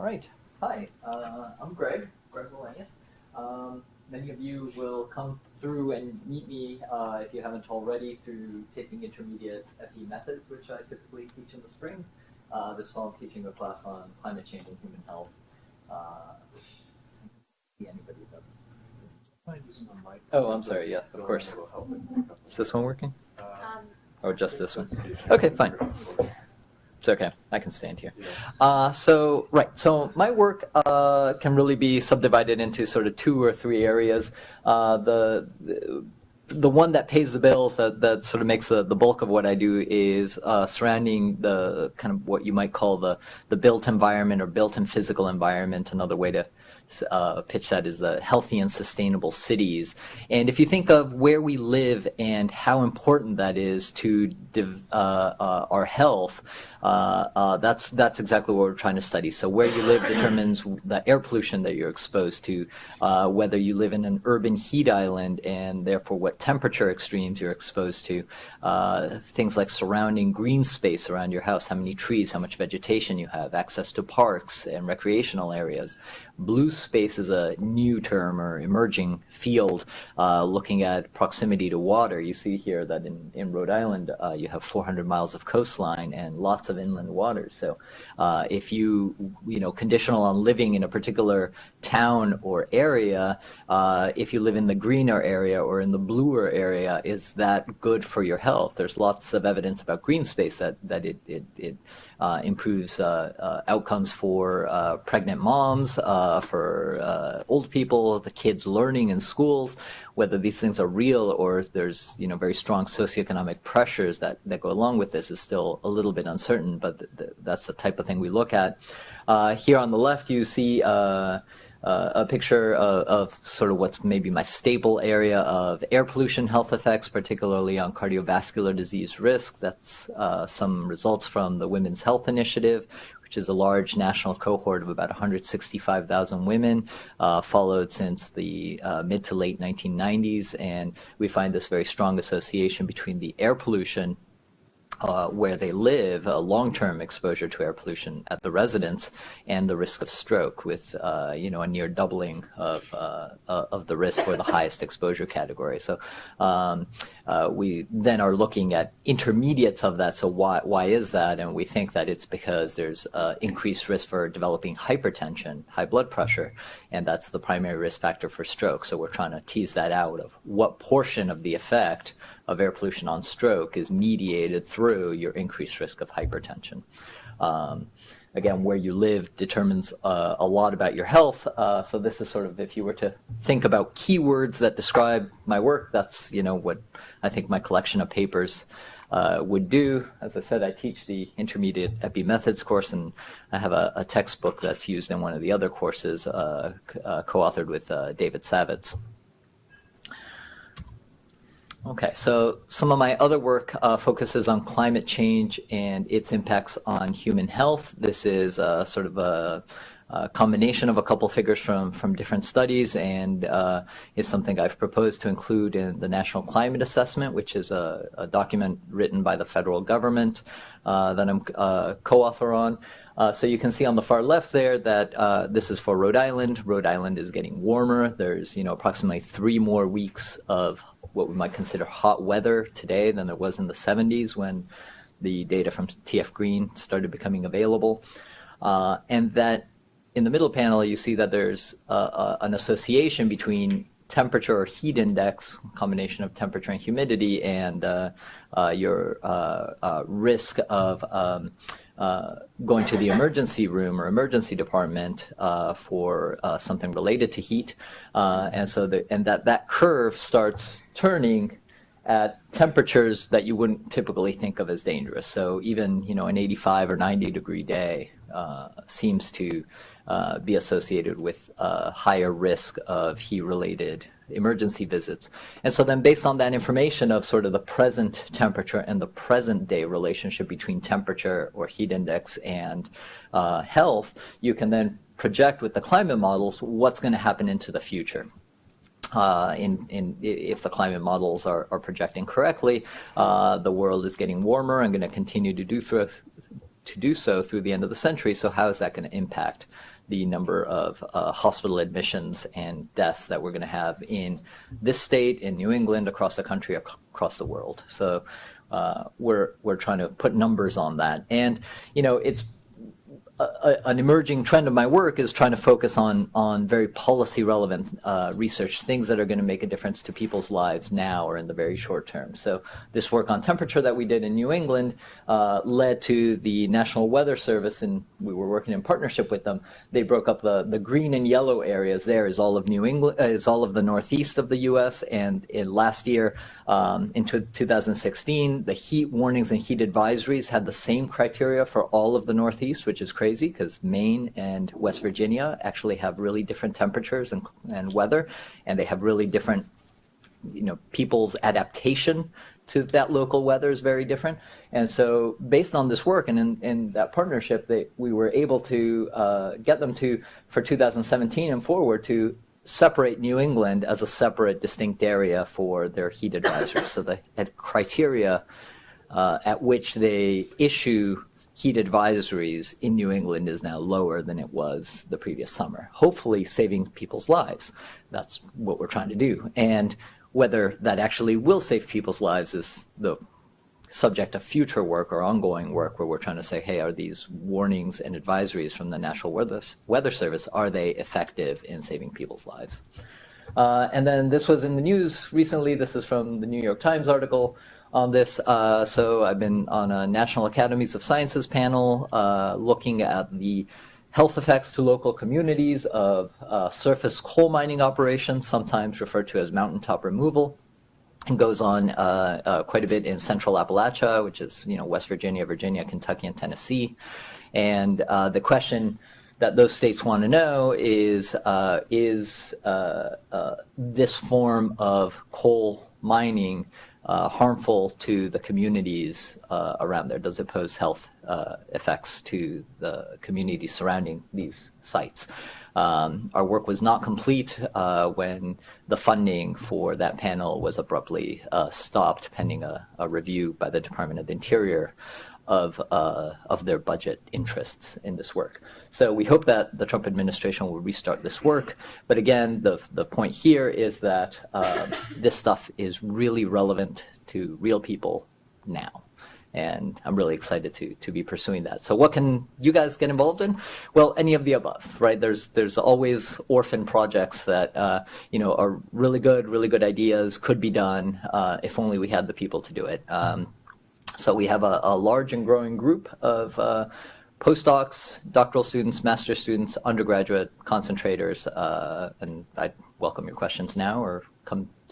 right. Hi, I'm Greg Wellenius. Many of you will come through and meet me, if you haven't already, through taking intermediate FE methods, which I typically teach in the spring. This fall I'm teaching a class on climate change and human health. Anybody that's... Oh, I'm sorry, yeah, of course. Is this one working? Or just this one? Okay, fine. It's okay, I can stand here. So my work can really be subdivided into sort of 2 or 3 areas. The one that pays the bills, that sort of makes the bulk of what I do, is surrounding the kind of what you might call the built environment or built-in physical environment. Another way to pitch that is the healthy and sustainable cities. And if you think of where we live and how important that is to our health, that's exactly what we're trying to study. So where you live determines the air pollution that you're exposed to, whether you live in an urban heat island and therefore what temperature extremes you're exposed to, things like surrounding green space around your house, how many trees, how much vegetation you have, access to parks and recreational areas. Blue space is a new term or emerging field looking at proximity to water. You see here that in Rhode Island you have 400 miles of coastline and lots of inland waters. So if you conditional on living in a particular town or area, if you live in the greener area or in the bluer area, is that good for your health? There's lots of evidence about green space that it improves outcomes for pregnant moms, for old people, the kids learning in schools. Whether these things are real or there's very strong socioeconomic pressures that go along with this is still a little bit uncertain, but that's the type of thing we look at. Here on the left you see a picture of sort of what's maybe my staple area of air pollution health effects, particularly on cardiovascular disease risk. That's some results from the Women's Health Initiative, which is a large national cohort of about 165,000 women, followed since the mid to late 1990s. And we find this very strong association between the air pollution where they live, long-term exposure to air pollution at the residence, and the risk of stroke, with a near doubling of the risk for the highest exposure category. So we then are looking at intermediates of that. So why is that? And we think that it's because there's increased risk for developing hypertension, high blood pressure, and that's the primary risk factor for stroke. So we're trying to tease that out of what portion of the effect of air pollution on stroke is mediated through your increased risk of hypertension. Again, where you live determines a lot about your health. So this is sort of, if you were to think about keywords that describe my work, that's what I think my collection of papers would do. As I said, I teach the intermediate epi methods course, and I have a textbook that's used in one of the other courses, co-authored with David Savitz. Okay, so some of my other work focuses on climate change and its impacts on human health. This is sort of a combination of a couple figures from different studies, and is something I've proposed to include in the National Climate Assessment, which is a document written by the federal government that I'm co-author on. So you can see on the far left there that this is for Rhode Island. Rhode Island is getting warmer. There's approximately 3 more weeks of what we might consider hot weather today than there was in the 70s when the data from TF Green started becoming available. And that in the middle panel, you see that there's an association between temperature or heat index, combination of temperature and humidity, and your risk of going to the emergency room or emergency department for something related to heat. And so that curve starts turning at temperatures that you wouldn't typically think of as dangerous. So even an 85 or 90 degree day seems to be associated with a higher risk of heat-related emergency visits. And so then based on that information of sort of the present temperature and the present day relationship between temperature or heat index and health, you can then project with the climate models what's going to happen into the future. If the climate models are projecting correctly, the world is getting warmer and going to continue to do do so through the end of the century. So how is that going to impact the number of hospital admissions and deaths that we're going to have in this state, in New England, across the country, across the world? So we're trying to put numbers on that. And, it's an emerging trend of my work is trying to focus on very policy relevant research, things that are going to make a difference to people's lives now or in the very short term. So this work on temperature that we did in New England led to the National Weather Service, and we were working in partnership with them. They broke up the green and yellow areas. There is all of New England, is all of the northeast of the U.S. And last year, in 2016, the heat warnings and heat advisories had the same criteria for all of the northeast, which is crazy because Maine and West Virginia actually have really different temperatures and weather, and they have really different, people's adaptation to that local weather is very different. And so based on this work and in that partnership, we were able to get them to, for 2017 and forward, to separate New England as a separate, distinct area for their heat advisories. So the criteria at which they issue heat advisories in New England is now lower than it was the previous summer, hopefully saving people's lives. That's what we're trying to do. And whether that actually will save people's lives is the subject of future work or ongoing work, where we're trying to say, hey, are these warnings and advisories from the National Weather Service, are they effective in saving people's lives? And then this was in the news recently. This is from the New York Times article on this. So I've been on a National Academies of Sciences panel looking at the health effects to local communities of surface coal mining operations, sometimes referred to as mountaintop removal. It goes on quite a bit in central Appalachia, which is West Virginia, Virginia, Kentucky, and Tennessee. And the question that those states want to know is this form of coal mining harmful to the communities around there? Does it pose health effects to the communities surrounding these sites? Our work was not complete when the funding for that panel was abruptly stopped pending a review by the Department of the Interior of their budget interests in this work. So we hope that the Trump administration will restart this work. But again, the point here is that this stuff is really relevant to real people now. And I'm really excited to be pursuing that. So what can you guys get involved in? Well, any of the above, right? There's always orphan projects that are really good ideas, could be done if only we had the people to do it. So we have a large and growing group of postdocs, doctoral students, master's students, undergraduate concentrators, and I'd welcome your questions now or come see